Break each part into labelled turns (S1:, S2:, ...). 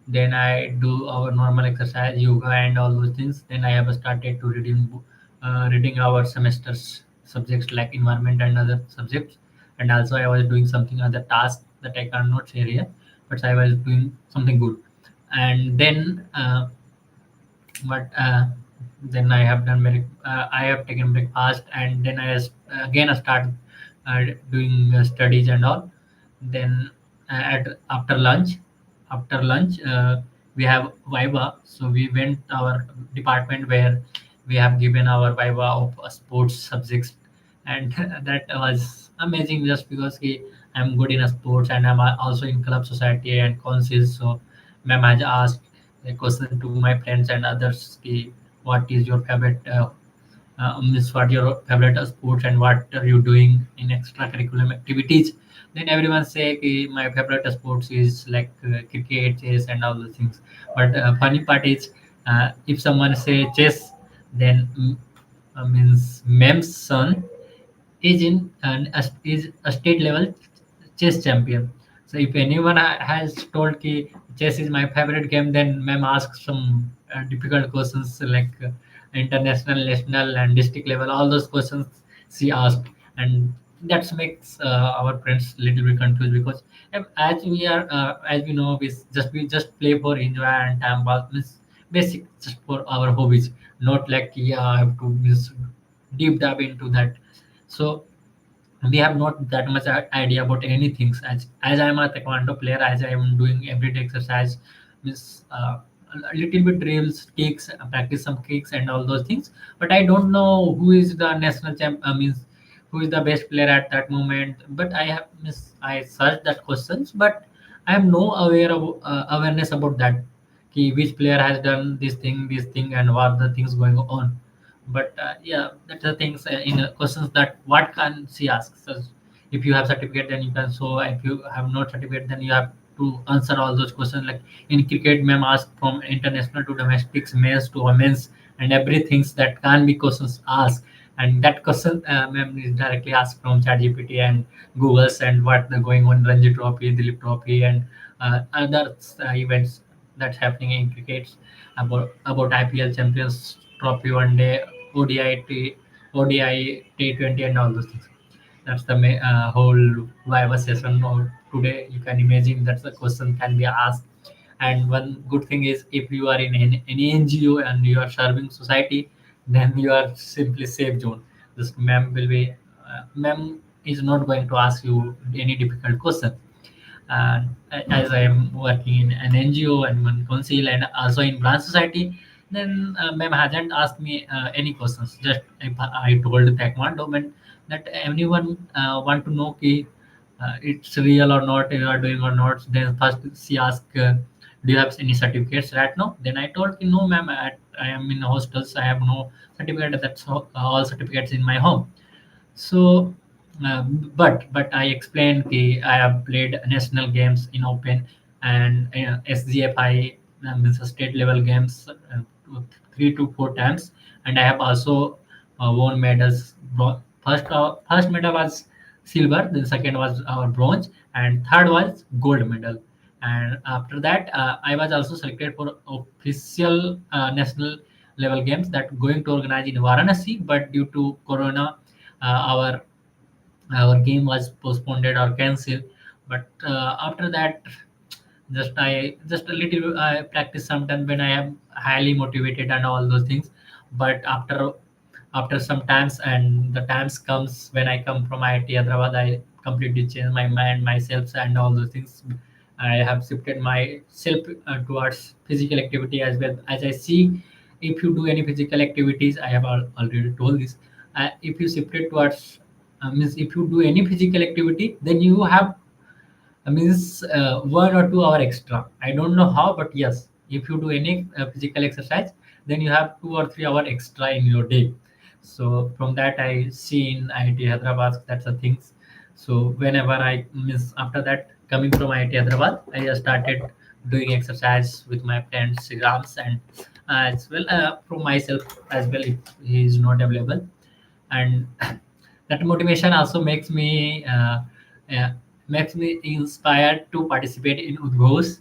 S1: Then I do our normal exercise, yoga, and all those things. Then I have started to reading our semesters subjects like environment and other subjects. And also I was doing something other task that I cannot share here, but I was doing something good. And but then I have done I have taken breakfast, and then again I start doing studies and all. Then at after lunch we have viva, so we went our department where we have given our viva of sports subjects. And that was amazing just because I'm good in a sports, and I'm also in club society and council. So ma'am has asked a question to my friends and others what is your favorite miss what your favorite sports and what are you doing in extracurricular activities. Then everyone say my favorite sports is like cricket, chess, and all those things. But funny part is if someone say chess, then means mem's son is a state level chess champion. So if anyone has told ki chess is my favorite game, then ma'am asks some difficult questions like international, national, and district level. All those questions she asked, and that makes our friends little bit confused because as we know, we just play for enjoy and time pass, means basic just for our hobbies, not like yeah I have to miss deep dive into that. So we have not that much idea about anything. As I am a taekwondo player, as I am doing everyday exercise, means a little bit drills, kicks, practice some kicks and all those things. But I don't know who is the national champ. Means who is the best player at that moment. But I searched that questions, but I have no awareness about that. Which player has done this thing, and what the things going on. But yeah, that's the things in questions that what can she ask. So if you have certificate, then you can show. If you have no certificate, then you have to answer all those questions. Like in cricket, ma'am asked from international to domestics, males to women's, and everything that can be questions asked. And that question, ma'am, is directly asked from ChatGPT and Google's, and what the going on Ranji Trophy, Dilip Trophy, and other events that's happening in cricket, about IPL Champions Trophy, one day, ODI T20, and all those things. That's the whole Viva session of today. You can imagine that the question can be asked. And one good thing is if you are in any NGO and you are serving society, then you are simply safe zone. This ma'am is not going to ask you any difficult question. And as I am working in an NGO and one council and also in branch society, then ma'am hasn't asked me any questions. Just if I told Taekwondo man that anyone want to know ki it's real or not, you are doing or not. Then first she asked, do you have any certificates right now? Then I told no ma'am, I am in hostels. I have no certificate. That's all certificates in my home. So, but I explained that I have played national games in Open and SGFI, means state level games, 3 to 4 times, and I have also won medals. First medal was silver, then second was our bronze, and third was gold medal. And after that, I was also selected for official national level games that going to organize in Varanasi, but due to Corona, our game was postponed or cancelled. But after that, just a little I practice sometimes when I am highly motivated and all those things. But after some times, and the times comes when I come from IIT Hyderabad, I completely change my mind, myself, and all those things. I have shifted myself towards physical activity as well. As I see, if you do any physical activities, I have already told this. If you shift it towards means if you do any physical activity, then you have means 1 or 2 hour extra. I don't know how, but yes, if you do any physical exercise, then you have 2 or 3 hour extra in your day. So from that I see in IIT Hyderabad, that's the things. So whenever I miss after that coming from IIT Hyderabad, I just started doing exercise with my friend Sigrams, and as well from myself as well if he is not available. And that motivation also uh, makes me inspired to participate in Udghos,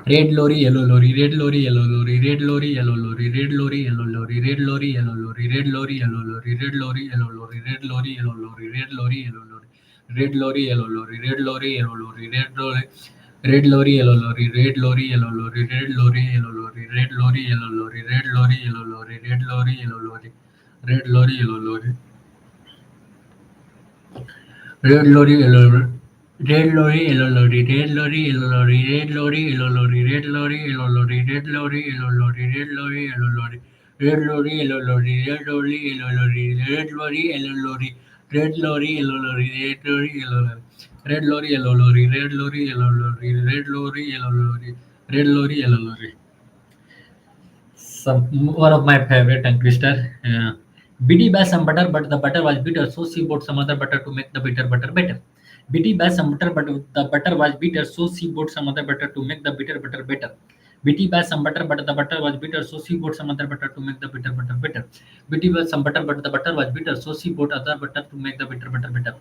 S1: Red lorry, yellow lorry, red lorry, yellow lorry, red lorry, yellow lorry, red lorry, yellow lorry, red lorry, yellow lorry, red lorry, yellow lorry, red lorry, yellow lorry, red lorry, yellow lorry, red lorry, yellow lorry, red lorry, yellow lorry, red lorry, yellow lorry, red lorry, yellow lorry, red lorry, yellow lorry, red lorry, yellow lorry, red lorry, yellow lorry, red lorry, yellow lorry, red lorry, yellow lorry, red lorry, yellow lorry, red lorry, yellow lorry. Red lorry, yellow lorry, red lorry, yellow lorry, red lorry, yellow lorry, red lorry, yellow lorry, red lorry, yellow lorry, red lorry, yellow lorry, red lorry, yellow lorry, red lorry, yellow lorry, red lorry, yellow lorry, red lorry, yellow lorry, red lorry, yellow lorry, red lorry, yellow lorry, red lorry, yellow lorry, red lorry, yellow lorry, red lorry, yellow lorry. Some one of my favorite tongue twister. BT buy some butter, but the butter was bitter, so she bought some other butter to make the bitter butter better. BT buy some butter, but the butter was bitter, so she bought some other butter to make the bitter butter better. BT buy some butter, but the butter was bitter, so she bought some other butter to make the bitter butter better. BT buy some butter, but the butter was bitter, so she bought other butter to make the bitter butter better.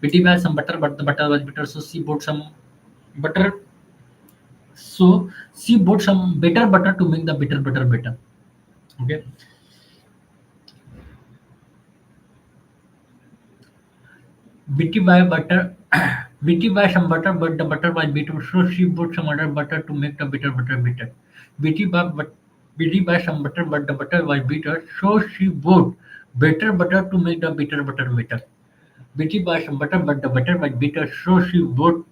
S1: BT buy some butter, but the butter was bitter, so she bought some butter, so she bought some better butter to make the bitter butter better. Okay. Bitty buy butter. Bitty buy some butter, but the butter was bitter, so she bought some other butter to make the bitter butter bitter. Bitty buy but Bitty buy some butter, but the butter was bitter, so she bought better butter to make the bitter butter bitter. Bitty buy some butter, but the butter was bitter, so she bought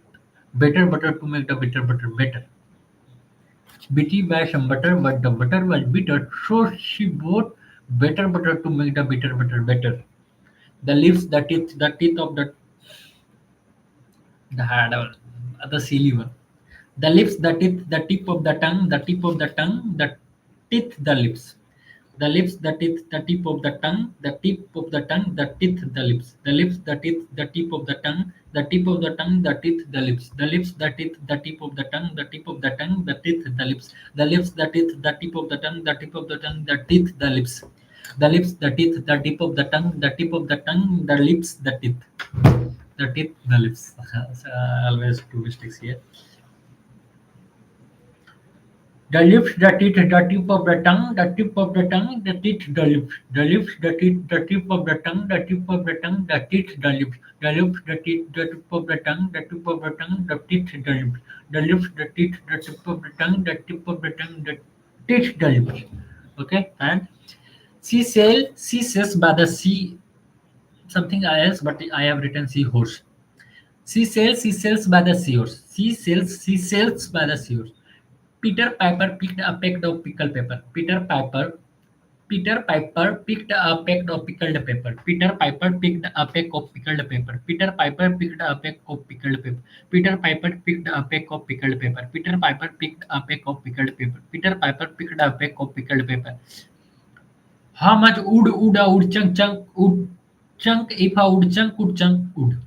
S1: better butter to make the bitter butter better. Bitty buy some butter, but the butter was bitter, so she bought better butter to make the bitter butter better. The lips, the teeth of the hard one, the silly one. The lips, the teeth, the tip of the tongue, the tip of the tongue, the teeth, the lips. The lips, the teeth, the tip of the tongue, the tip of the tongue, the teeth, the lips. The lips, the teeth, the tip of the tongue, the tip of the tongue, the teeth, the lips. The lips, the teeth, the tip of the tongue, the tip of the tongue, the teeth, the lips. The lips, the teeth, the tip of the tongue, the tip of the tongue, the teeth, the lips. The lips, the teeth, the tip of the tongue, the tip of the tongue, the lips, the teeth. The teeth, the lips. So, always two mistakes here. The lips, the teeth, the tip of the tongue, the tip of the tongue, the teeth, the lips. The lips, the teeth, the tip of the tongue, the tip of the tongue, the teeth, the lips. The lips, the teeth, the tip of the tongue, the tip of the tongue, the teeth, the lips. The lips, the teeth, the tip of the tongue, the tip of the tongue, the teeth, the lips. Okay, and she says by the sea something else, but I have written seahorse. She sells by the seahorse. She sells by the seahorse. Peter Piper picked a peck of pickled pepper. Peter Piper picked a peck of pickled pepper. Peter Piper picked a peck of pickled pepper. Peter Piper picked a peck of pickled pepper. Peter Piper picked a peck of pickled pepper. Peter Piper picked a peck of pickled pepper. Peter Piper picked a peck of pickled pepper. How much would a wood chunk if a wood chunk would?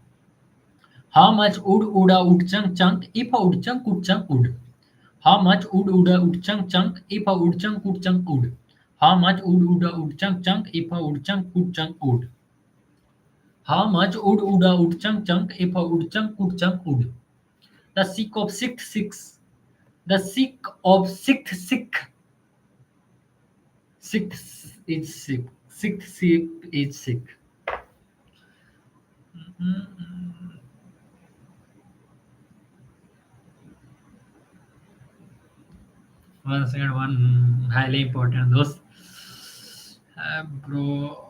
S1: How much would a wood chunk if a wood chunk would? How much would a chunk if a would? How much would a chunk if a would? How much would a chunk if a would? The sick of six. The sick of six is sick. Sick is sick. One second, one highly important. Those, bro.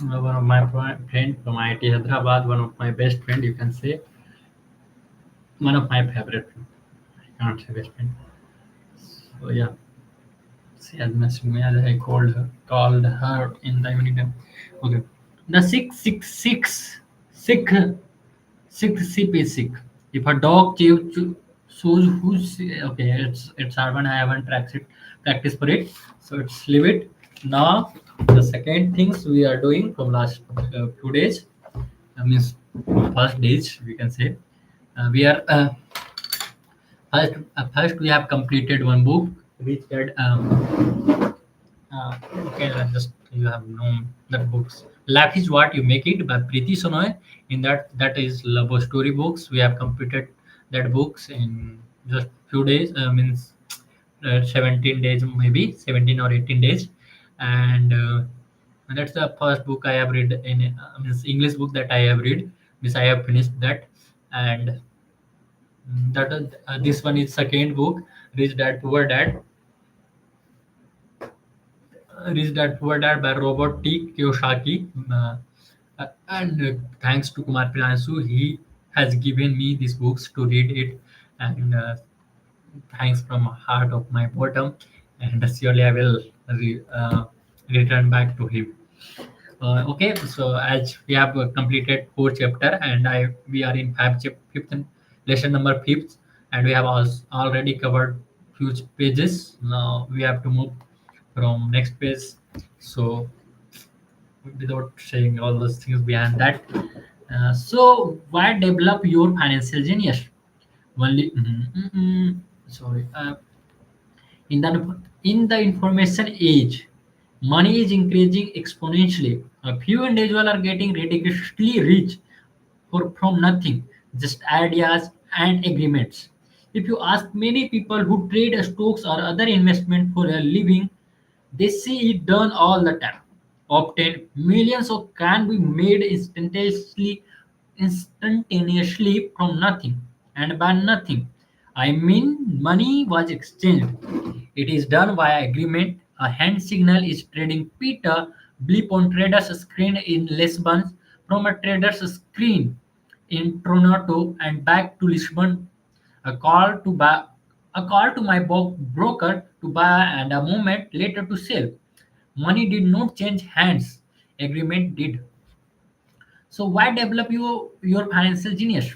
S1: One of my friend from IIT Hyderabad, one of my best friend, you can say, one of my favorite friend. I can't say best friend. So yeah, she has messaged me as I called her in the evening time. Okay. The 666 is sick. If a dog shows who's okay, it's urban. I haven't practice for it, so it's leave it. Now the second things we are doing from last few days, means first days we can say, we are first we have completed one book which had okay, just you have known that books. Life is what you make it by Preeti Sonoy. In that is love story books. We have completed that books in just few days. Means 17 days, maybe 17 or 18 days, and that's the first book I have read in means English book that I have read. Means I have finished that, and that this one is second book, Rich Dad Poor Dad. Rich Dad Poor Dad by Robert T. Kiyosaki. And thanks to Kumar Pilansu, he has given me these books to read it. And thanks from heart of my bottom. And surely I will return back to him. Okay, so as we have completed fourth chapter, and we are in fifth lesson number fifth, and we have already covered few pages. Now we have to move from next page. So without saying all those things behind that, so why develop your financial genius? Only sorry. In the information age, money is increasing exponentially. A few individuals are getting ridiculously rich from nothing, just ideas and agreements. If you ask many people who trade stocks or other investment for a living, they see it done all the time. Often, millions of can be made instantaneously from nothing, and by nothing, I mean money was exchanged. It is done via agreement. A hand signal is trading Peter blip on trader's screen in Lisbon from a trader's screen in Toronto and back to Lisbon. A call to buy, a call to my broker to buy and a moment later to sell. Money did not change hands. Agreement did. So why develop your financial genius?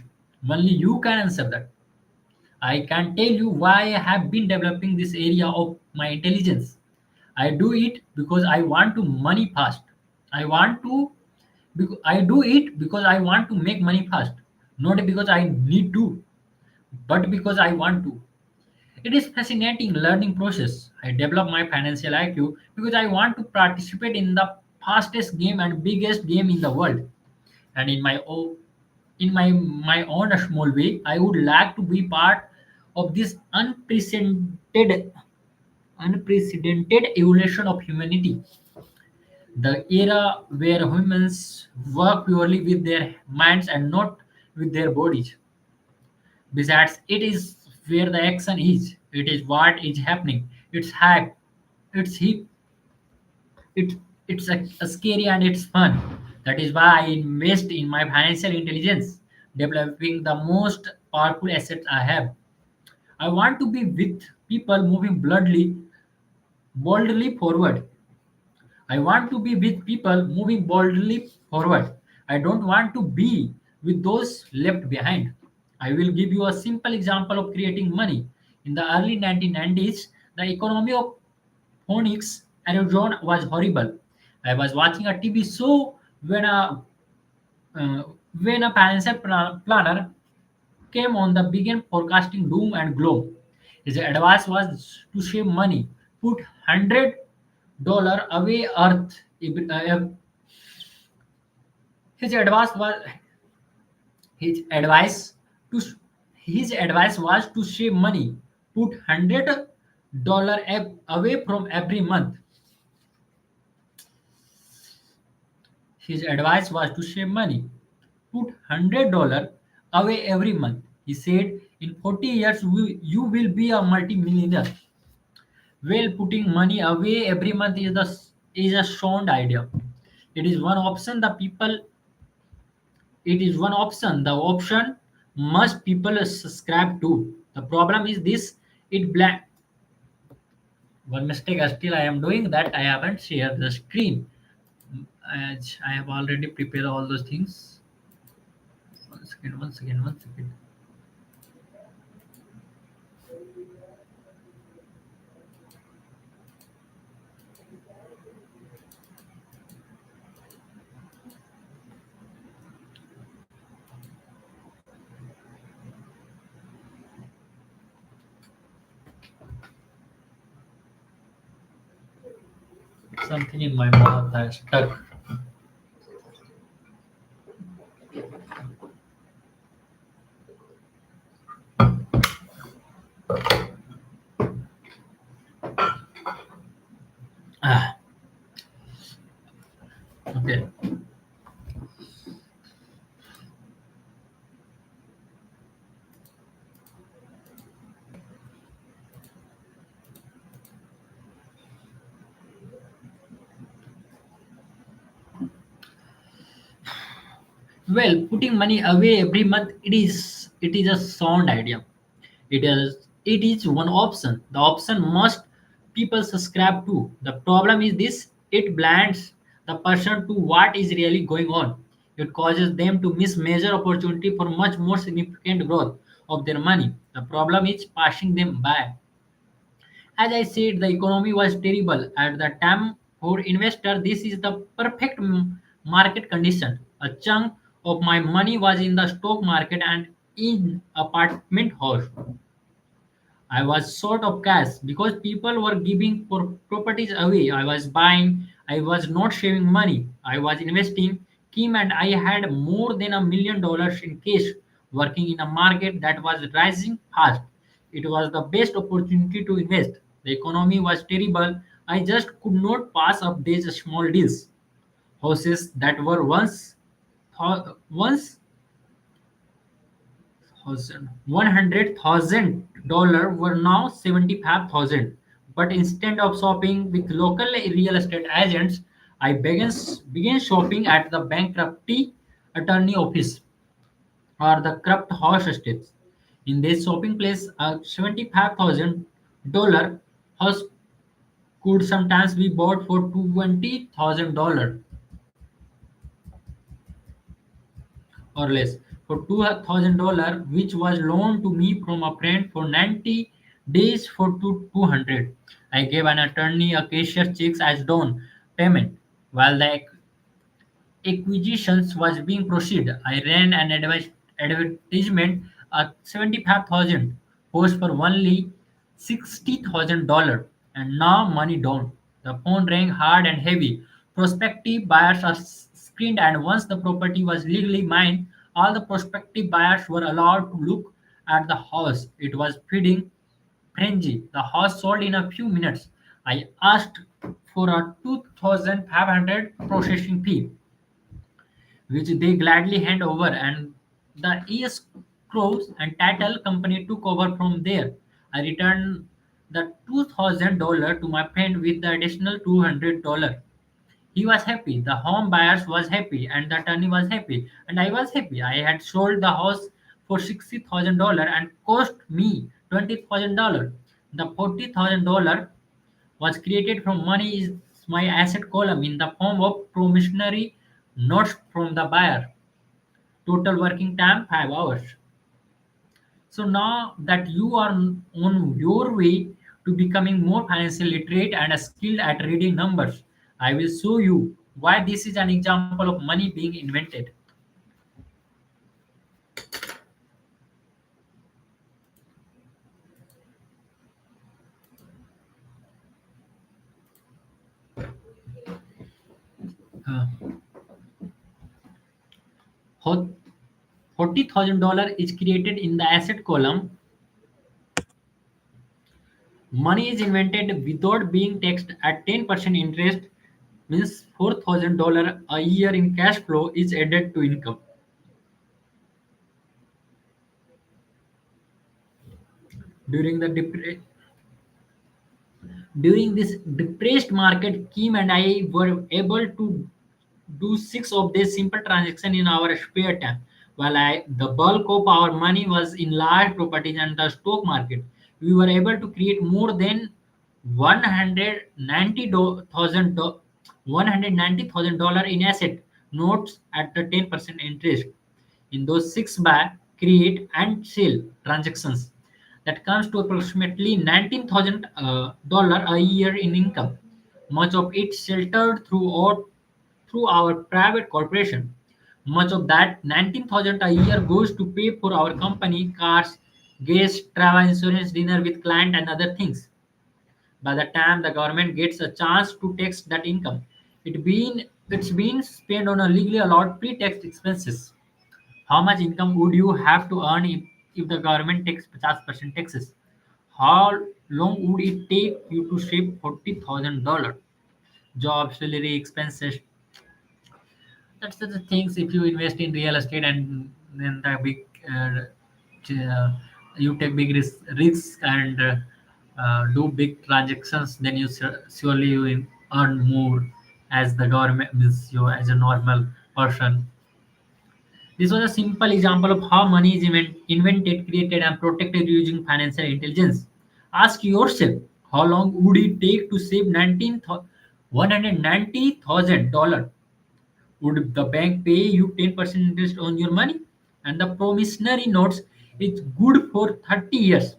S1: Only you can answer that. I can tell you why I have been developing this area of my intelligence. I do it because I want to money fast. I want to I do it because I want to make money fast, not because I need to, but because I want to. It is fascinating learning process. I develop my financial IQ because I want to participate in the fastest game and biggest game in the world. And in my own small way, I would like to be part of this unprecedented evolution of humanity. The era where humans work purely with their minds and not with their bodies. Besides, it is where the action is. It is what is happening. It's hype. It's hip. It's scary and it's fun. That is why I invest in my financial intelligence, developing the most powerful assets I have. I want to be with people moving boldly forward. I want to be with people moving boldly forward. I don't want to be with those left behind. I will give you a simple example of creating money. In the early 1990s, the economy of Phoenix, Arizona was horrible. I was watching a TV show uh, when a financial planner came on the began forecasting doom and gloom. His advice was to save money, put $100 away Earth. His advice was his advice to his advice was to save money, put $100 away from every month. His advice was to save money, put $100 away every month. He said, in 40 years, you will be a multimillionaire. Well, putting money away every month is a sound idea. It is one option the people. It is one option. The option must people subscribe to. The problem is this. It black. One mistake still I am doing that I haven't shared the screen. As I have already prepared all those things. One second, one second, one second. Something in my mouth has stuck. Ah, okay. Well, putting money away every month it is a sound idea. It is one option. The option must people subscribe to. The problem is this: it blinds the person to what is really going on. It causes them to miss major opportunity for much more significant growth of their money. The problem is passing them by. As I said, the economy was terrible at the time for investor. This is the perfect market condition. A chunk of my money was in the stock market and in apartment house. I was short of cash because people were giving properties away. I was buying. I was not saving money. I was investing. Kim and I had more than $1 million in cash, working in a market that was rising fast. It was the best opportunity to invest. The economy was terrible. I just could not pass up these small deals. Houses that were once thousand $100,000 were now 75,000. But instead of shopping with local real estate agents, I began shopping at the bankruptcy attorney office or the corrupt house estates. In this shopping place, a $75,000 house could sometimes be bought for $20,000 or less for $2,000, which was loaned to me from a friend for 90 days for 200. I gave an attorney a cashier checks as down payment. While the acquisitions was being proceeded, I ran an advertisement at 75,000 post for only $60,000 and now money down. The phone rang hard and heavy. Prospective buyers are screened and once the property was legally mine, all the prospective buyers were allowed to look at the house. It was feeding frenzy. The house sold in a few minutes. I asked for a 2,500 processing fee which they gladly hand over, and the escrows and title company took over from there. I returned the $2,000 to my friend with the additional $200. He was happy, the home buyers was happy, and the attorney was happy, and I was happy. I had sold the house for $60,000 and cost me $20,000. The $40,000 was created from money is my asset column in the form of promissory notes from the buyer. Total working time 5 hours. So now that you are on your way to becoming more financially literate and skilled at reading numbers, I will show you why this is an example of money being invented. Uh, $40,000 is created in the asset column. Money is invented without being taxed at 10% interest, means $4,000 a year in cash flow is added to income. During the during this depressed market, Kim and I were able to do six of these simple transactions in our spare time. While the bulk of our money was in large properties and the stock market, we were able to create more than 190,000 $190,000 in asset notes at the 10% interest. In those six buy, create, and sell transactions, that comes to approximately $19,000 a year in income, much of it sheltered through our private corporation. Much of that 19,000 a year goes to pay for our company cars, gas, travel insurance, dinner with client, and other things. By the time the government gets a chance to tax that income, it's been spent on a legally allowed pre-tax expenses. How much income would you have to earn if the government takes 50% taxes? How long would it take you to save $40,000? Job, salary, expenses. That's the things. If you invest in real estate and then the big, uh, you take big risks and do big transactions, then surely earn more as the government means you as a normal person. This was a simple example of how money is invented, created, and protected using financial intelligence. Ask yourself, how long would it take to save $190,000? Would the bank pay you 10% interest on your money? And the promissory notes is good for 30 years.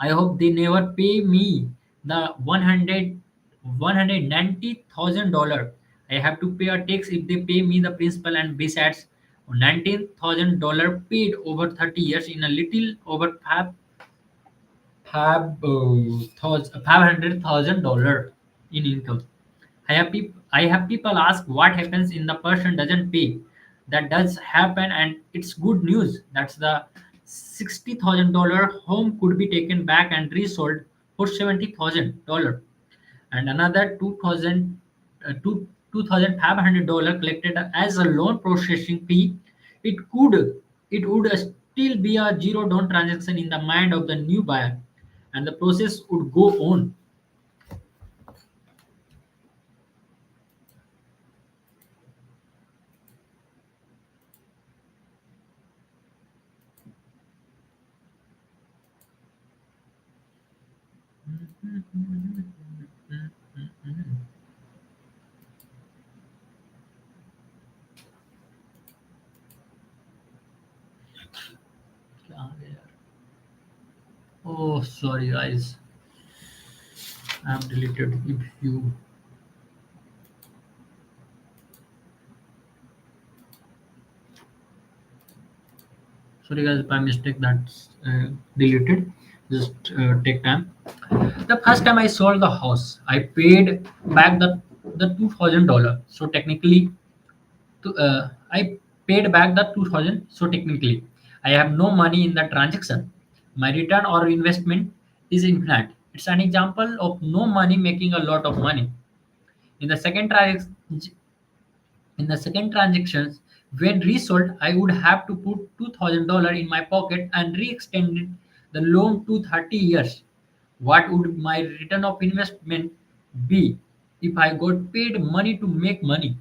S1: I hope they never pay me the 190,000 dollar. I have to pay a tax if they pay me the principal, and besides $19,000 paid over 30 years in a little over $500,000 in income. I have people ask what happens in the person doesn't pay. That does happen, and it's good news. That's the $60,000 home could be taken back and resold for $70,000, and another 2,000 $2,500 collected as a loan processing fee. It could it would still be a zero down transaction in the mind of the new buyer, and the process would go on. Oh, sorry guys, I'm deleted. If you sorry guys, by mistake that's deleted. Just take time. The first time I sold the house, I paid back the $2,000. So technically, I paid back the 2,000. So technically, I have no money in the transaction. My return or investment is infinite. It's an example of no money making a lot of money. In the second transaction, in the second transactions, when resold, I would have to put $2,000 in my pocket and re-extend the loan to 30 years. What would my return of investment be if I got paid money to make money?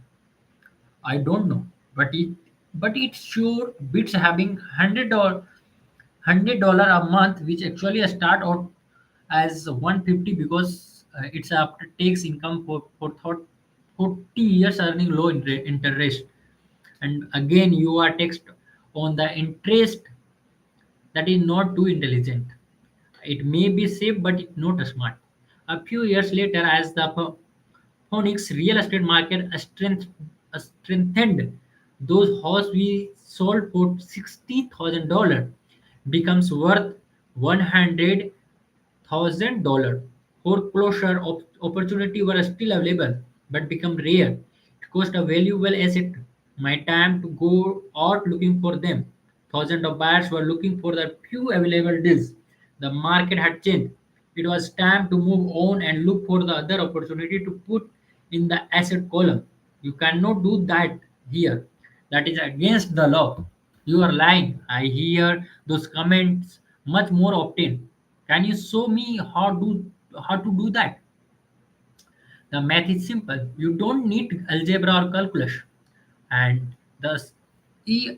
S1: I don't know, but it sure beats having $100 a month, which actually start out as 150 because it's after tax income for 40 years earning low interest, and again you are taxed on the interest. That is not too intelligent. It may be safe, but it's not smart. A few years later, as the Phoenix real estate market strengthened, those houses we sold for $60,000 becomes worth $100,000. Foreclosure opportunity were still available, but become rare. It cost a valuable asset. My time to go out looking for them. Thousands of buyers were looking for the few available deals. The market had changed. It was time to move on and look for the other opportunity to put in the asset column. You cannot do that here. That is against the law. You are lying. I hear those comments much more often. Can you show me how to do that? The math is simple. You don't need algebra or calculus. And the e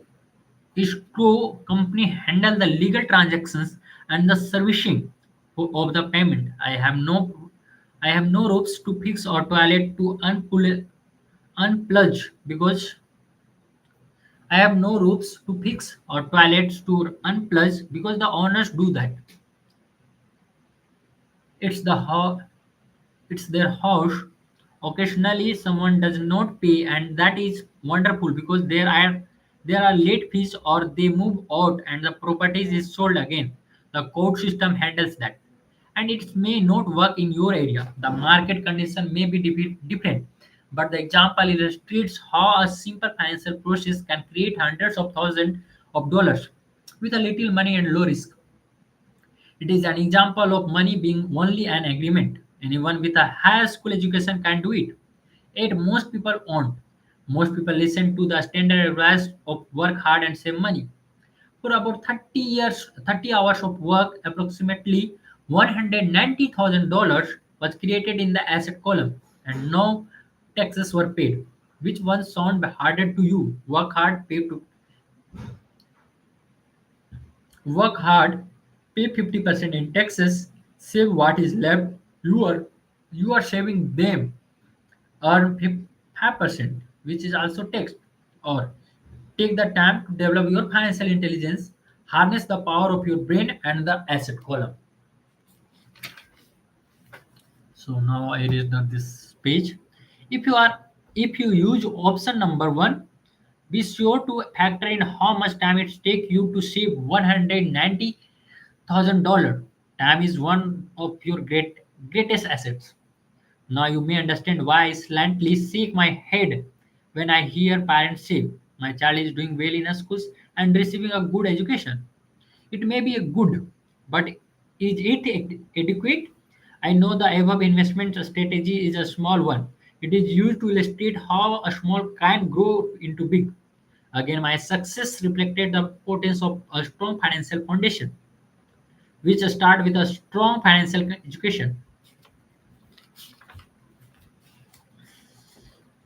S1: escrow company handle the legal transactions and the servicing of the payment. I have no ropes to fix or toilet to unplug because I have no ropes to fix or toilets to unplug because the owners do that. It's the ho- it's their house. Occasionally, someone does not pay, and that is wonderful because there are late fees or they move out and the property is sold again. The court system handles that, and it may not work in your area. The market condition may be different, but the example illustrates how a simple financial process can create hundreds of thousands of dollars with a little money and low risk. It is an example of money being only an agreement. Anyone with a higher school education can do it. Yet most people won't. Most people listen to the standard advice of work hard and save money. For about 30 hours of work, approximately $190,000 was created in the asset column, and no taxes were paid. Which one sound harder to you? Work hard, pay 50% in taxes, save what is left. You are saving them. Earn 5%, which is also taxed. Or take the time to develop your financial intelligence, harness the power of your brain and the asset column. So now I read this page. If you are if you use option number one, be sure to factor in how much time it takes you to save $190,000. Time is one of your greatest assets. Now you may understand why I slightly shake my head when I hear parents say, "My child is doing well in a schools and receiving a good education." It may be a good, but is it adequate? I know the above investment strategy is a small one. It is used to illustrate how a small can grow into big. Again, my success reflected the importance of a strong financial foundation, which start with a strong financial education.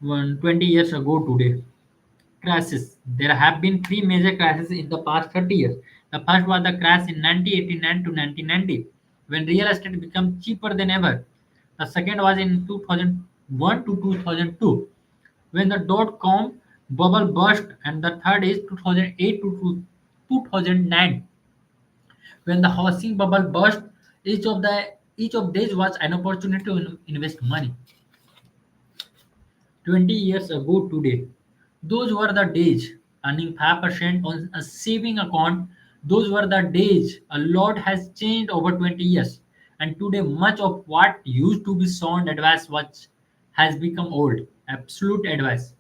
S1: 20 years ago today. Crashes. There have been three major crashes in the past 30 years. The first was the crash in 1989 to 1990, when real estate became cheaper than ever. The second was in 2001 to 2002, when the dot-com bubble burst, and the third is 2008 to 2009, when the housing bubble burst. Each of these was an opportunity to invest money. 20 years ago today. Those were the days. Earning 5% on a saving account, those were the days. A lot has changed over 20 years. And today, much of what used to be sound advice has become old. Absolute advice.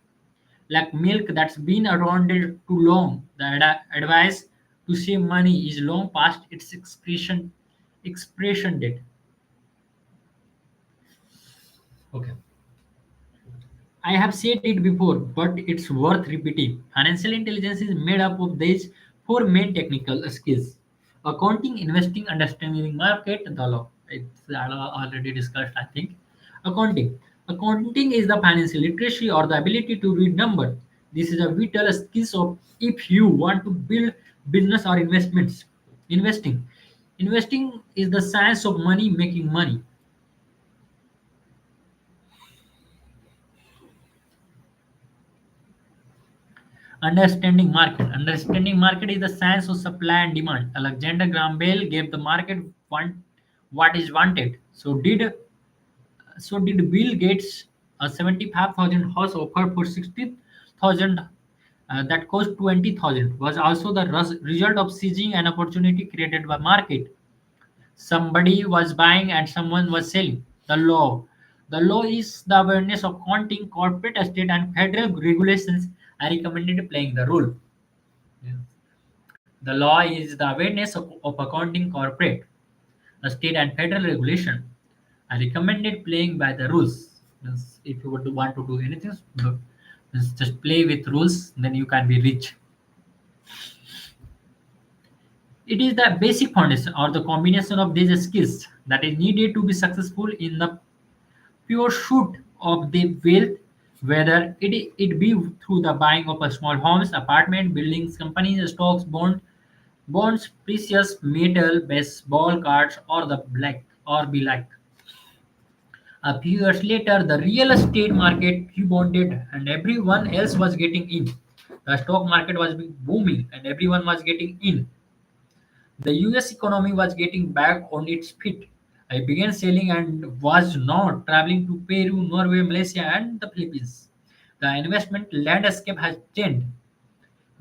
S1: Like milk that's been around too long. The advice to save money is long past its expression date. Okay. I have said it before, but it's worth repeating. Financial intelligence is made up of these four main technical skills: accounting, investing, understanding market, the law. It's already discussed, I think. Accounting. Accounting is the financial literacy or the ability to read numbers. This is a vital skill of if you want to build business or investments. Investing. Investing is the science of money making money. Understanding market. Understanding market is the science of supply and demand. Alexander Graham Bell gave the market what is wanted. So did Bill Gates. A 75,000 house offer for 60,000 that cost 20,000 was also the result of seizing an opportunity created by market. Somebody was buying and someone was selling. The law. The law is the awareness of accounting, corporate estate, and federal regulations. I recommended playing the role. Yes. The law is the awareness of accounting, corporate, state, and federal regulation. I recommended playing by the rules. Means if you would want to do anything, just play with rules, then you can be rich. It is the basic foundation or the combination of these skills that is needed to be successful in the pursuit of the wealth, whether it be through the buying of a small homes, apartment, buildings, companies, stocks, bonds, precious metal, baseball cards, or the black or be like. A few years later, the real estate market rebounded and everyone else was getting in. The stock market was booming and everyone was getting in. The US economy was getting back on its feet. I began selling and was now traveling to Peru, Norway, Malaysia, and the Philippines. The investment landscape has changed.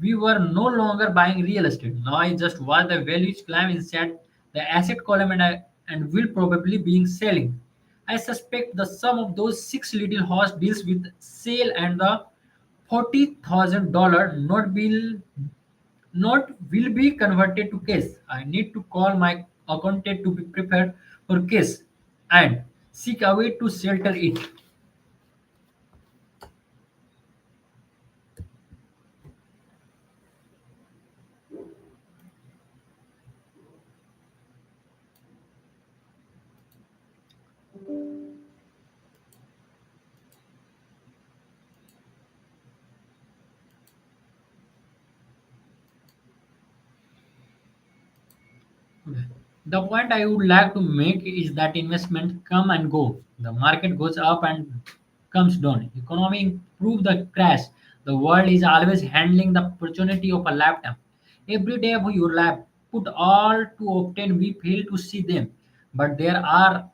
S1: We were no longer buying real estate. Now I just watch the values climb inside the asset column and will probably be selling. I suspect the sum of those six little horse deals with sale and the $40,000 not will be converted to cash. I need to call my accountant to be prepared for cash and seek a way to shelter it. The point I would like to make is that investment come and go. The market goes up and comes down. Economy improve the crash. The world is always handling the opportunity of a lifetime. Every day of your life, put all to obtain. We fail to see them, but they are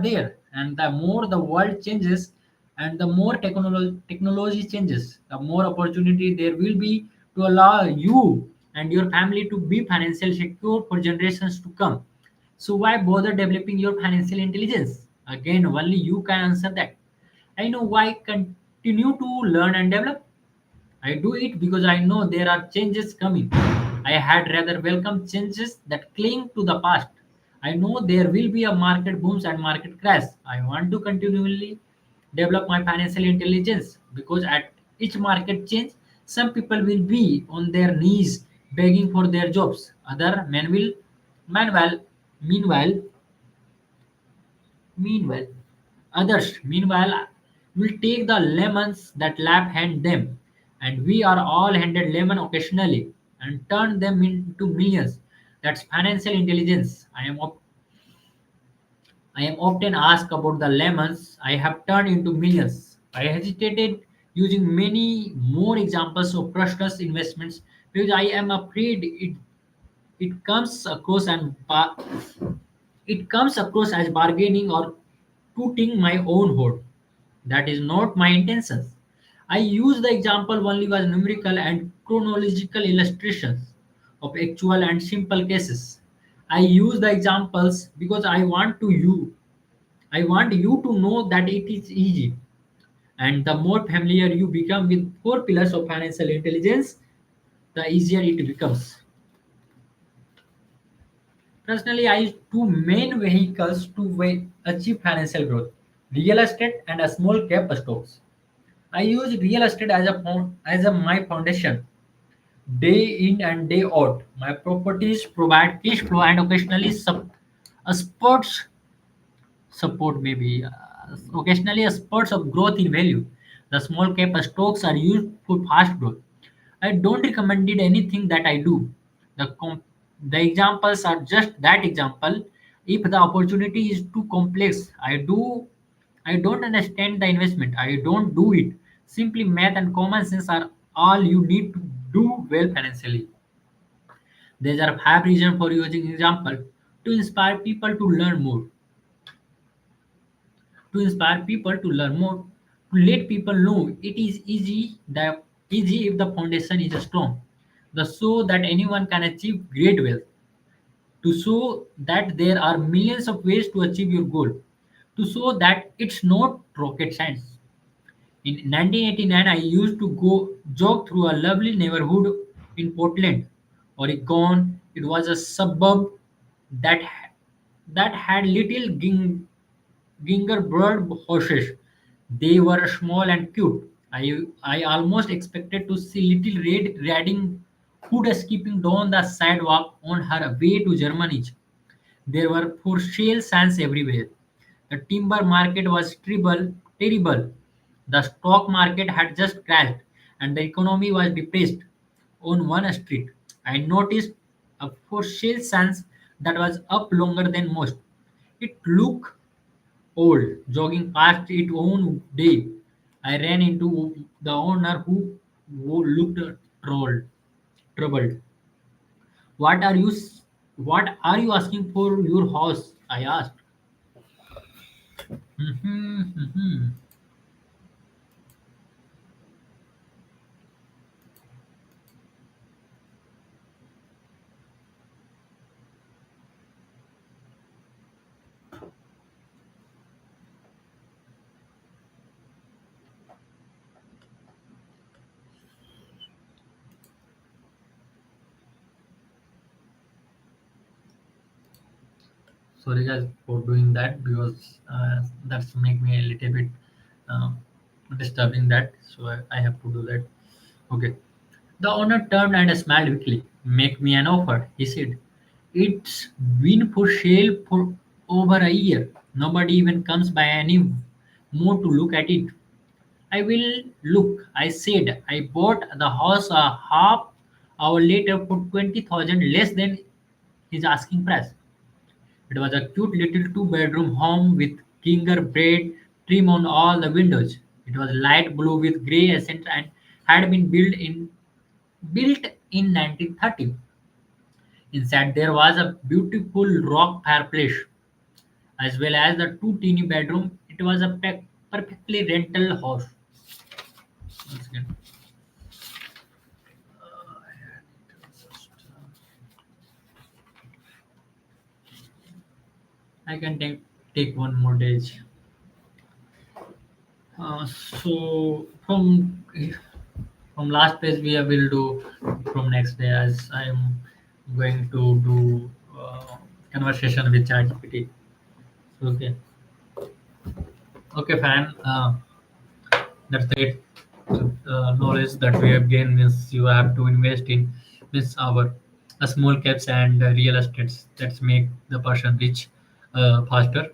S1: there. And the more the world changes, and the more technology changes, the more opportunity there will be to allow you and your family to be financially secure for generations to come. So why bother developing your financial intelligence? Again, only you can answer that. I know why continue to learn and develop. I do it because I know there are changes coming. I had rather welcome changes that cling to the past. I know there will be a market booms and market crash. I want to continually develop my financial intelligence because at each market change, some people will be on their knees begging for their jobs. Other men will meanwhile Meanwhile, others, will take the lemons that life hand them, and we are all handed lemon occasionally and turn them into millions. That's financial intelligence. I am often asked about the lemons I have turned into millions. I hesitated using many more examples of trustless investments because I am afraid it comes across and it comes across as bargaining or tooting my own horn. That is not my intention. I use the example only as numerical and chronological illustrations of actual and simple cases. I use the examples because I want you to know that it is easy. And the more familiar you become with four pillars of financial intelligence, the easier it becomes. Personally, I use two main vehicles to achieve financial growth: real estate and a small cap stocks. I use real estate as a my foundation. Day in and day out, my properties provide cash flow and occasionally a sports support maybe occasionally a spurts of growth in value. The small cap stocks are used for fast growth. I don't recommend it anything that I do. The examples are just that example. If the opportunity is too complex, I don't understand the investment. I don't do it. Simply math and common sense are all you need to do well financially. There are five reasons for using example to inspire people to learn more. To inspire people to learn more, to let people know it is easy if the foundation is strong, the so that anyone can achieve great wealth, to show that there are millions of ways to achieve your goal, to show that it's not rocket science. In 1989, I used to go jog through a lovely neighborhood in Portland, Oregon. It was a suburb that that had little gingerbread horses. They were small and cute. I almost expected to see little Red Riding Hood skipping down the sidewalk on her way to Germany. There were for sale signs everywhere. The timber market was terrible. The stock market had just crashed and the economy was depressed. On one street, I noticed a for sale sign that was up longer than most. It looked old, jogging past its own day. I ran into the owner who looked troubled. What are you what are you asking for your house? I asked. Mhm, mhm. Sorry guys for doing that because that's make me a little bit uh, disturbing that. So I have to do that. Okay. The owner turned and smiled weakly. Make me an offer, he said. It's been for sale for over a year. Nobody even comes by any more to look at it. I will look, I said. I bought the house a half hour later for 20,000 less than his asking price. It was a cute little two-bedroom home with gingerbread trim on all the windows. It was light blue with grey accents and had been built in 1930. Inside there was a beautiful rock fireplace as well as the two teeny bedroom. It was a perfectly rental house. Once again, I can take one more days. So from last page we will do from next day as I am going to do conversation with ChatGPT. Okay, okay, fan. That's the knowledge that we have gained means you have to invest in means our small caps and real estates that make the person rich faster.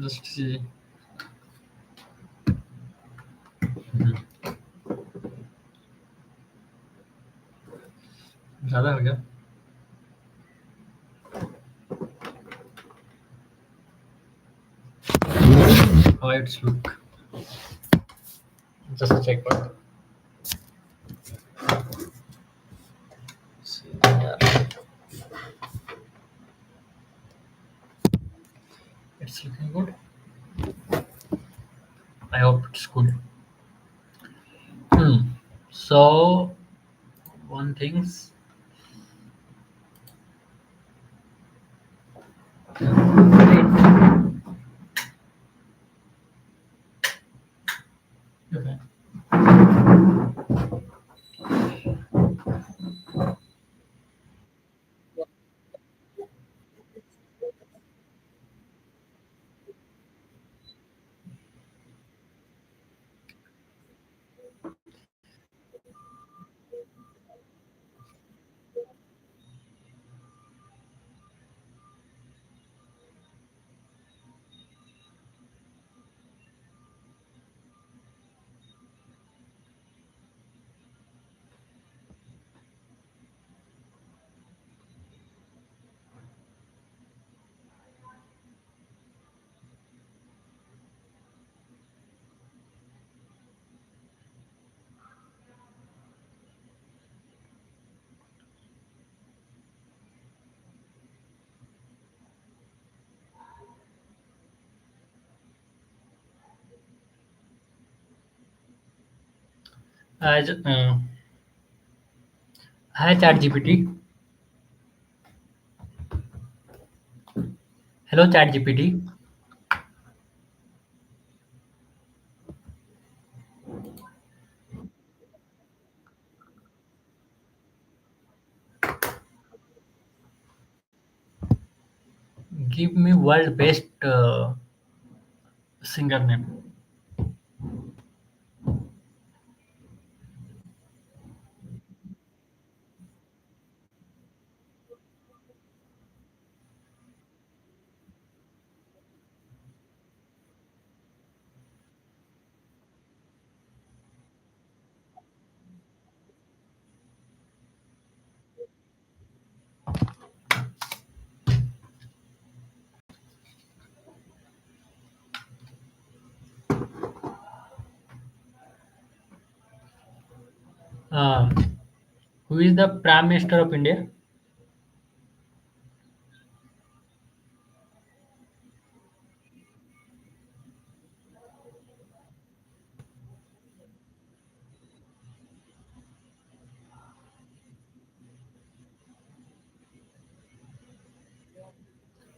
S1: Just see. ज़्यादा हो गया. How it's look. Just a check part. See, yeah, it's looking good. I hope it's good. Hmm. So one thing's okay. As hi ChatGPT. Hello ChatGPT. Give me world best singer name. Um, who is the Prime Minister of India?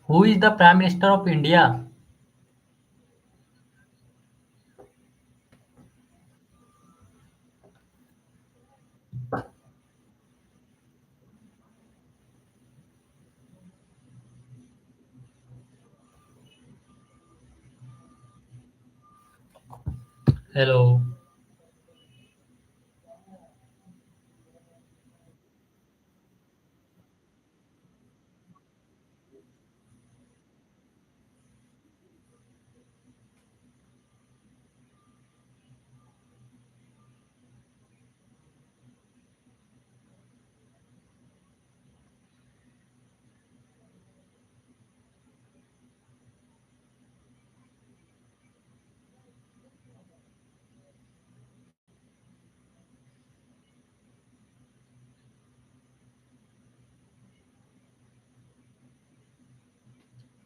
S1: Who is the Prime Minister of India? Hello.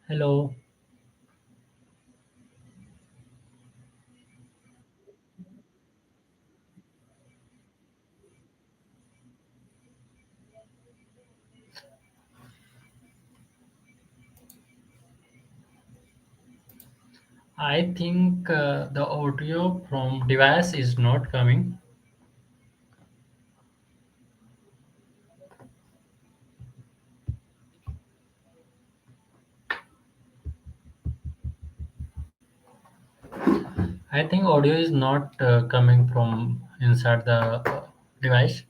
S1: Hello. I think the audio from device is not coming. I think audio is not coming from inside the device.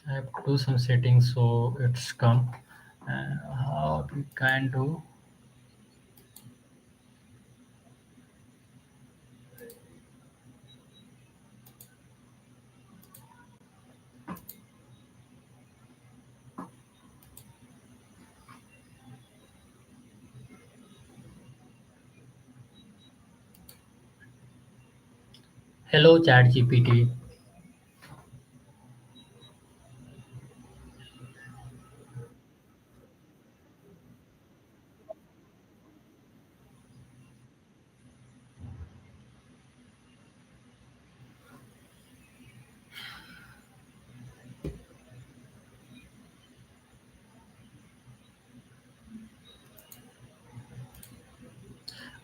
S1: I have to do some settings so it's come. How we can do? Hello, ChatGPT.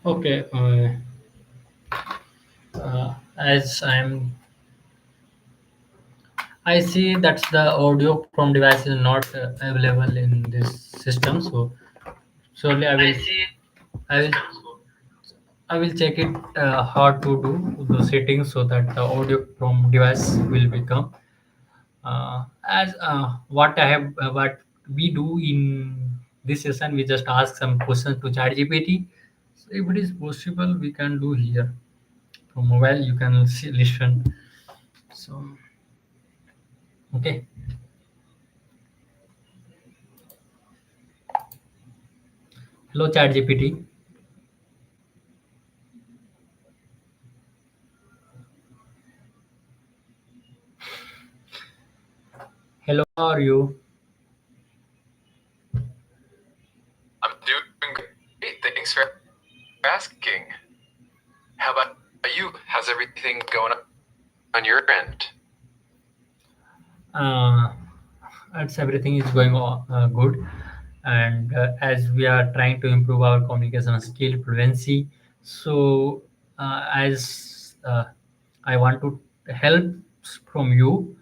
S1: Okay. As I see that the audio from device is not available in this system. So surely I will I will check it how to do the settings so that the audio from device will become as what I have what we do in this session. We just ask some questions to ChatGPT. So if it is possible, we can do here from mobile. You can see, listen. So okay. Hello, ChatGPT. Hello, how are you?
S2: I'm doing great. Thanks for asking. How about you? How's everything going on your end?
S1: Uh, it's everything is going on good, and as we are trying to improve our communication skill fluency, so as I want to help from you.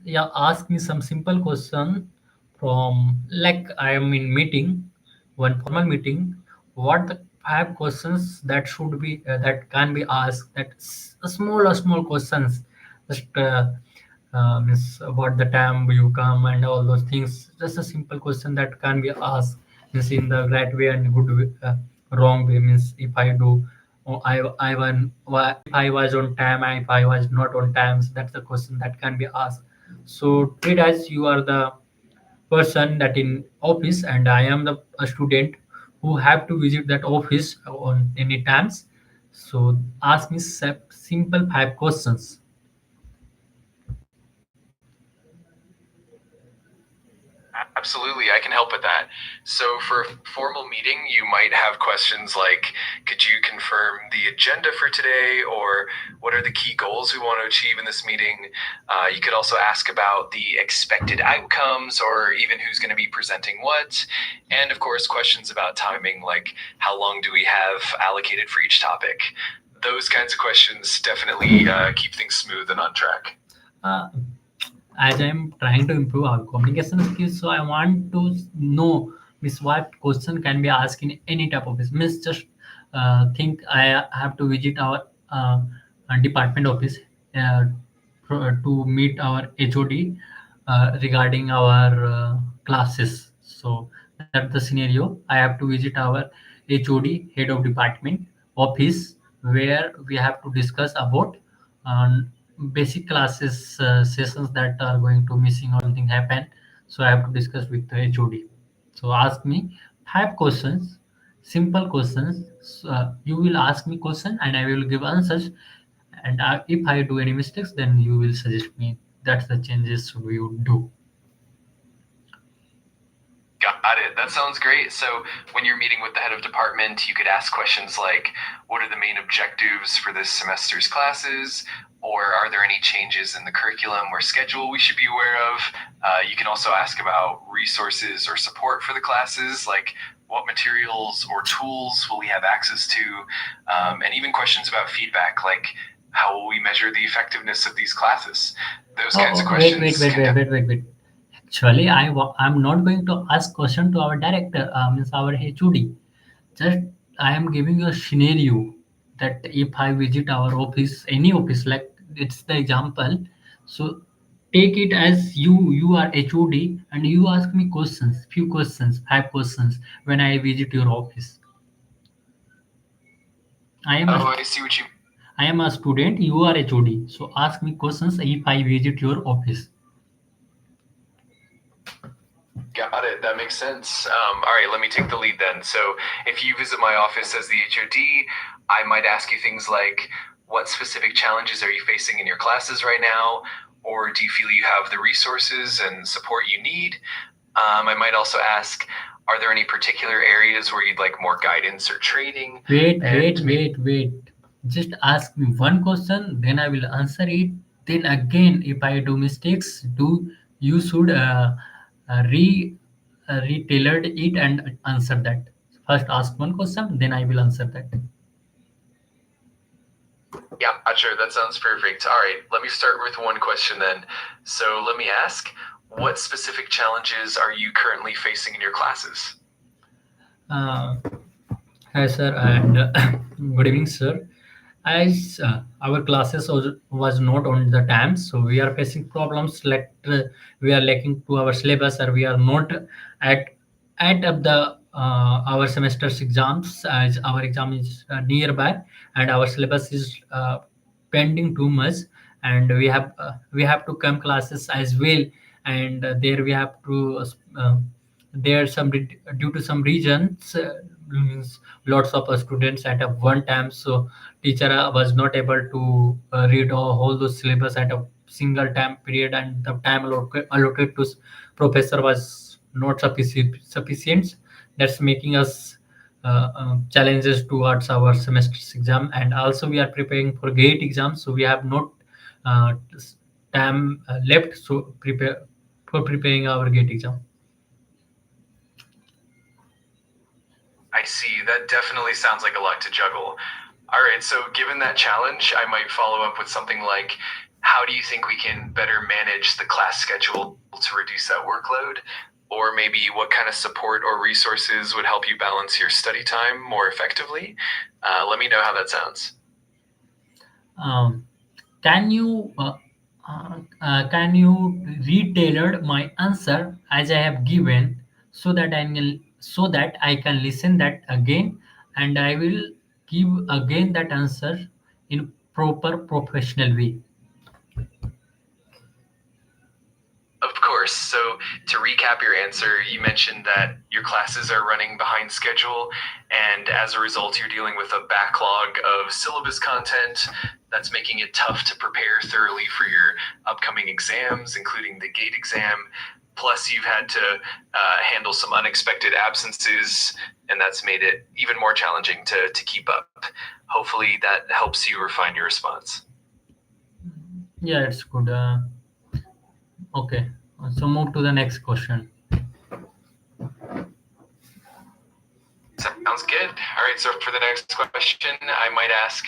S1: Yeah, ask me some simple question from like I am in meeting, one formal meeting. What the five questions that should be that can be asked? That small questions, just means what the time you come and all those things. Just a simple question that can be asked means in the right way and good way, wrong way means if I do. Oh, if I was on time, if I was not on time, so that's the question that can be asked. So treat as you are the person that in office and I am the a student who have to visit that office on any times. So ask me simple 5 questions.
S2: Absolutely, I can help with that. So, for a formal meeting, you might have questions like, could you confirm the agenda for today? Or what are the key goals we want to achieve in this meeting? You could also ask about the expected outcomes or even who's going to be presenting what. And of course, questions about timing, like how long do we have allocated for each topic? Those kinds of questions definitely keep things smooth and on track.
S1: Uh, as I'm trying to improve our communication skills, so I want to know miss what question can be asked in any type of business. Miss just think I have to visit our department office uh, to meet our HOD regarding our classes. So that's the scenario. I have to visit our HOD, head of department office, where we have to discuss about basic classes sessions that are going to missing or something happen. So I have to discuss with the HOD. So ask me 5 questions, simple questions. So, you will ask me question and I will give answers. And if I do any mistakes, then you will suggest me. That's the changes we would do.
S2: Got it. That sounds great. So, when you're meeting with the head of department, you could ask questions like, what are the main objectives for this semester's classes? Or are there any changes in the curriculum or schedule we should be aware of? You can also ask about resources or support for the classes, like what materials or tools will we have access to? And even questions about feedback, like how will we measure the effectiveness of these classes? Those
S1: Oh,
S2: kinds of
S1: wait, wait,
S2: questions
S1: wait,
S2: can
S1: wait, wait, wait, wait. Actually, I'm not going to ask question to our director, means our HOD. Just I am giving you a scenario that if I visit our office, any office, like it's the example. So take it as you are HOD and you ask me questions, few questions, 5 questions when I visit your office. I am a
S2: Oh, I see what you
S1: I am a student. You are HOD. So ask me questions if I visit your office.
S2: got it. That makes sense. All right, let me take the lead then. So, if you visit my office as the HOD, I might ask you things like, what specific challenges are you facing in your classes right now? Or do you feel you have the resources and support you need? I might also ask, are there any particular areas where you'd like more guidance or training?
S1: Wait,
S2: And
S1: wait, wait, wait. Just ask me one question, then I will answer it. Then again, if I do mistakes, do you should retailored it and answer that. First, ask one question, then I will answer that.
S2: yeah, sure, that sounds perfect. All right, let me start with one question then. So, let me ask, what specific challenges are you currently facing in your classes?
S1: Uh, Hi, sir, and good evening, sir. As our classes was not on the time, so we are facing problems like we are lacking to our syllabus, or we are not at of the our semester's exams, as our exam is nearby, and our syllabus is pending too much, and we have to come classes as well, and there we have to there some due to some reasons, means lots of students at a one time, so teacher was not able to read all those syllabus at a single time period, and the time allocated to professor was not sufficient. That's making us challenges towards our semester's exam, and also we are preparing for gate exams, so we have not uh, time left so prepare for preparing our gate exam.
S2: I see. That definitely sounds like a lot to juggle. All right, so given that challenge, I might follow up with something like, how do you think we can better manage the class schedule to reduce that workload? Or maybe what kind of support or resources would help you balance your study time more effectively? Let me know how that sounds.
S1: um, can you retailored my answer as I have given, so that I can listen that again, and I will give again that answer in proper professional way.
S2: Of course. course. So to recap your answer, you mentioned that your classes are running behind schedule, and as a result, you're dealing with a backlog of syllabus content that's making it tough to prepare thoroughly for your upcoming exams, including the GATE exam. Plus, you've had to handle some unexpected absences, and that's made it even more challenging to keep up. Hopefully, that helps you refine your response.
S1: Yeah, it's good. Okay, so move to the next question.
S2: Sounds good. All right, so for the next question, I might ask,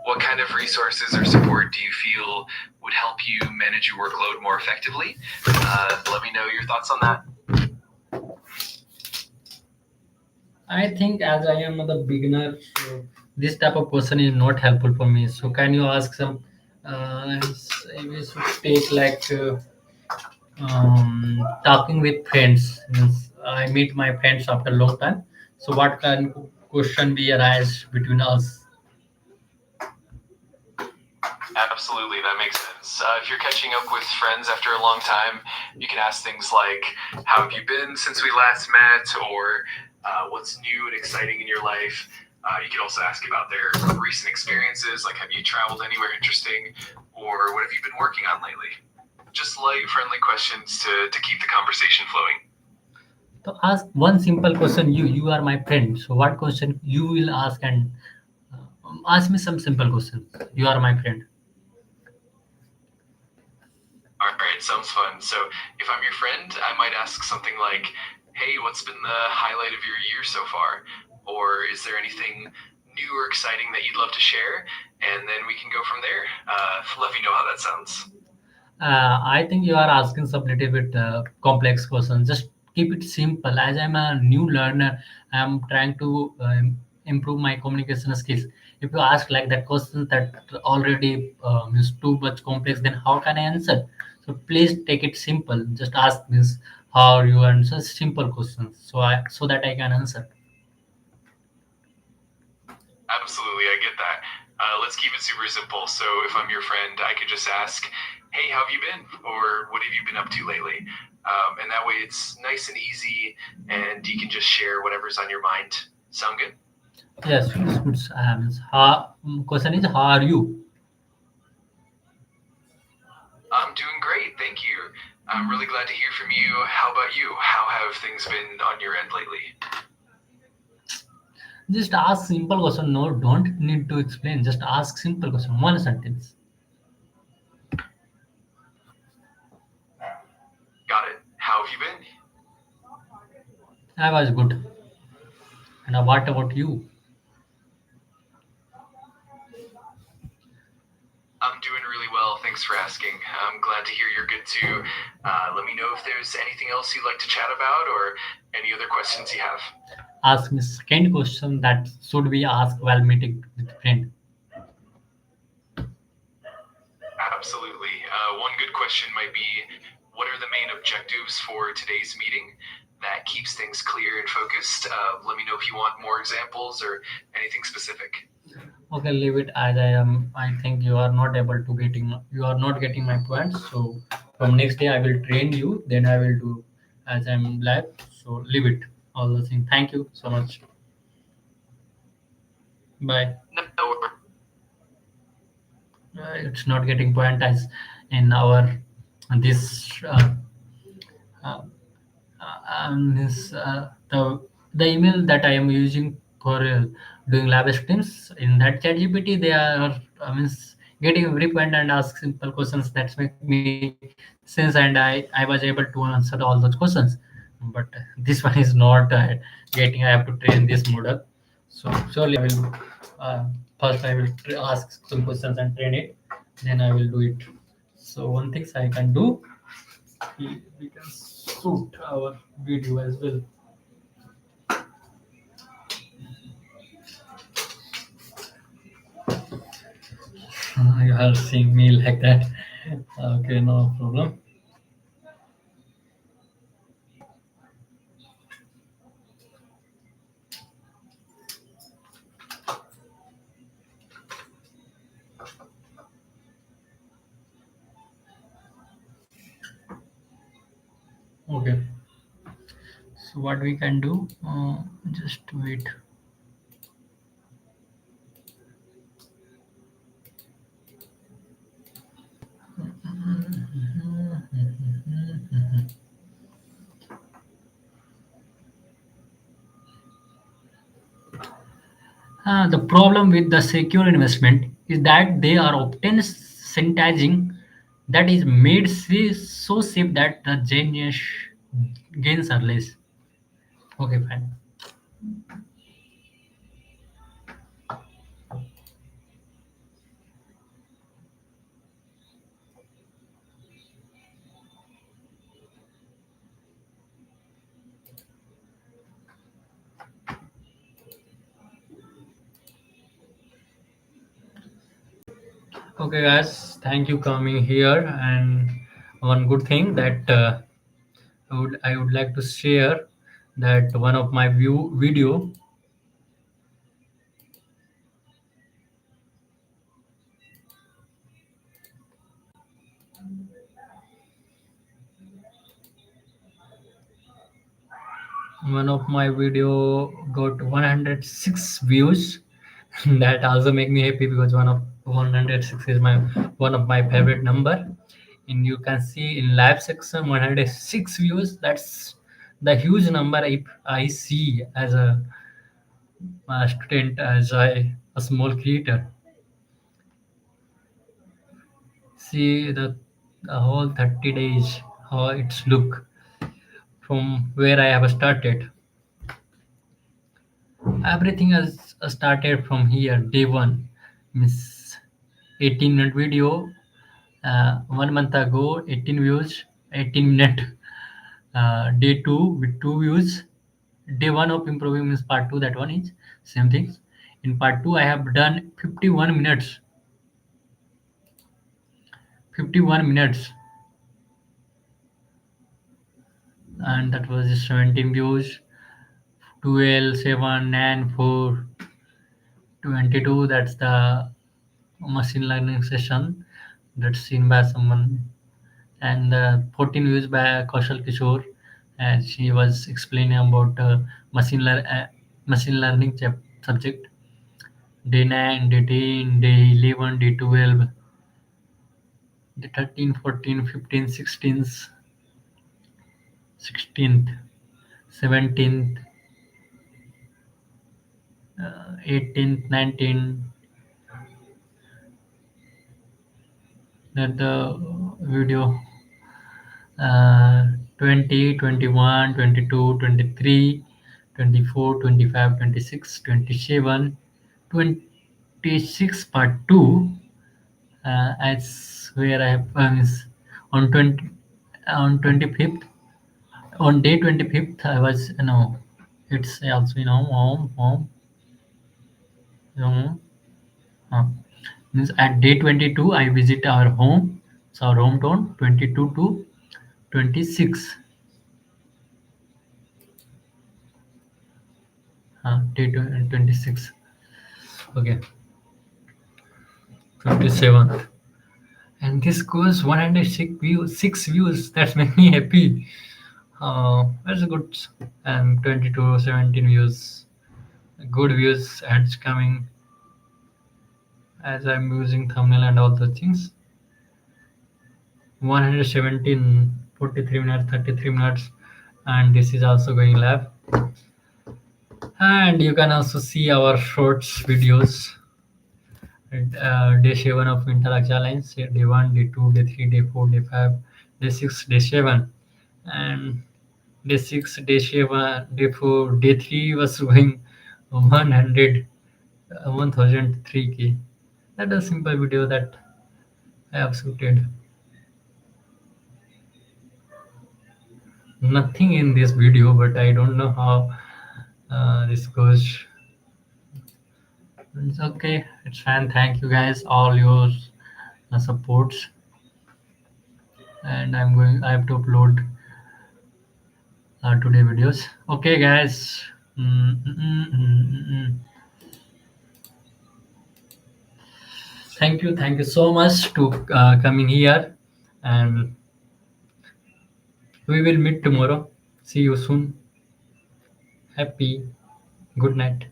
S2: what kind of resources or support do you feel would help you manage your workload more effectively? Let me know your thoughts on that.
S1: I think as I am the beginner, so this type of question is not helpful for me. So can you ask some? We should take like talking with friends. Means I meet my friends after a long time. So what kind of question we arise between us?
S2: Absolutely, that makes sense. If you're catching up with friends after a long time, you can ask things like, how have you been since we last met? Or what's new and exciting in your life? You can also ask about their recent experiences, like have you traveled anywhere interesting? Or what have you been working on lately? Just light, friendly questions to keep the conversation flowing.
S1: So ask one simple question. You are my friend. So what question you will ask and ask me some simple questions. You are my friend.
S2: All right, sounds fun. So if I'm your friend, I might ask something like, hey, what's been the highlight of your year so far? Or is there anything new or exciting that you'd love to share? And then we can go from there. Let me know how that sounds.
S1: I think you are asking some little bit complex questions. Just keep it simple. As I'm a new learner, I'm trying to improve my communication skills. If you ask like that question that already is too much complex, then how can I answer? So please take it simple. Just ask this how you answer simple questions, so that I can answer.
S2: Absolutely, I get that. Let's keep it super simple. So if I'm your friend, I could just ask, hey, how have you been? Or what have you been up to lately? And that way it's nice and easy, and you can just share whatever's on your mind. Sound good?
S1: Yes, it's, question is how are you?
S2: I'm doing great, thank you. I'm really glad to hear from you. How about you? How have things been on your end lately?
S1: Just ask simple question. No, don't need to explain. Just ask simple question. One sentence.
S2: Got it. How have you been?
S1: I was good. And what about you?
S2: I'm doing really well. Thanks for asking. I'm glad to hear you're good too. Let me know if there's anything else you'd like to chat about or any other questions you have.
S1: Ask me second question that should be asked while meeting with friend.
S2: Absolutely. One good question might be, what are the main objectives for today's meeting? That keeps things clear and focused. Let me know if you want more examples or anything specific.
S1: Okay, leave it as I am. I think you are not able to getting you are not getting my points. So from next day I will train you. Then I will do as I'm live. So leave it all the thing. Thank you so much. Bye.
S2: No,
S1: It's not getting point as in our this uh, the email that I am using for doing lab streams in that chat GPT, they are means getting every point and ask simple questions that make me sense, and I was able to answer all those questions. But this one is not getting. I have to train this model. So surely I will first I will ask some questions and train it. Then I will do it. So one thing I can do, we can shoot our video as well. You are seeing me like that. Okay, no problem. Okay. So what we can do? Just wait. The problem with the secure investment is that they are often sanitizing that is made so safe that the gains are less. Okay, fine. Okay, guys, thank you coming here. And one good thing that I would like to share that one of my video. One of my video got 106 views. That also make me happy because 106 is my one of my favorite number. And you can see in live section 106 views. That's the huge number if I see as a student, as a small creator. See the whole 30 days how it's look from where I have started. Everything has started from here. Day one, miss 18-minute video. 1 month ago, 18 views, 18-minute. Day two with 2 views. Day one of improving means part two. That one is same things. In part two, I have done 51 minutes. 51 minutes, and that was 17 views. 12, 7, 9, 4, 22. That's the machine learning session that's seen by someone, and 14 views by Kaushal Kishore, and she was explaining about machine learning subject. Day 9, day 10, day 11, day 12, day 13, 14, 15, 16th, 16th, 17th, 18th, 19th. That the video 20, 21, 22, 23, 24, 25, 26, 27, 26 part 2. As where I have is on 20 on 25th, on day 25th I was, it's also, home, uh, means at day 22 I visit our home, so our hometown, 22 to 26. Day 26. Okay, 27th. And this goes 106 views, 6 views. That's make me happy. That's good. And 22, 17 views. Good views, ads coming as I'm using thumbnail and all those things. 117, 43 minutes, 33 minutes. And this is also going live. And you can also see our shorts videos. Day 7 of Interact Challenge, day 1, day 2, day 3, day 4, day 5, day 6, day 7, and day 6, day 7, day 4, day 3 was going 100, 1003K. That is a simple video that I have shooted. Nothing in this video, but I don't know how this goes. It's okay, it's fine. Thank you guys, all your supports. And I have to upload today videos. Okay, guys. Mm, mm, mm, mm, mm, mm. Thank you so much to coming here, and We will meet tomorrow. See you soon. Happy. Good night.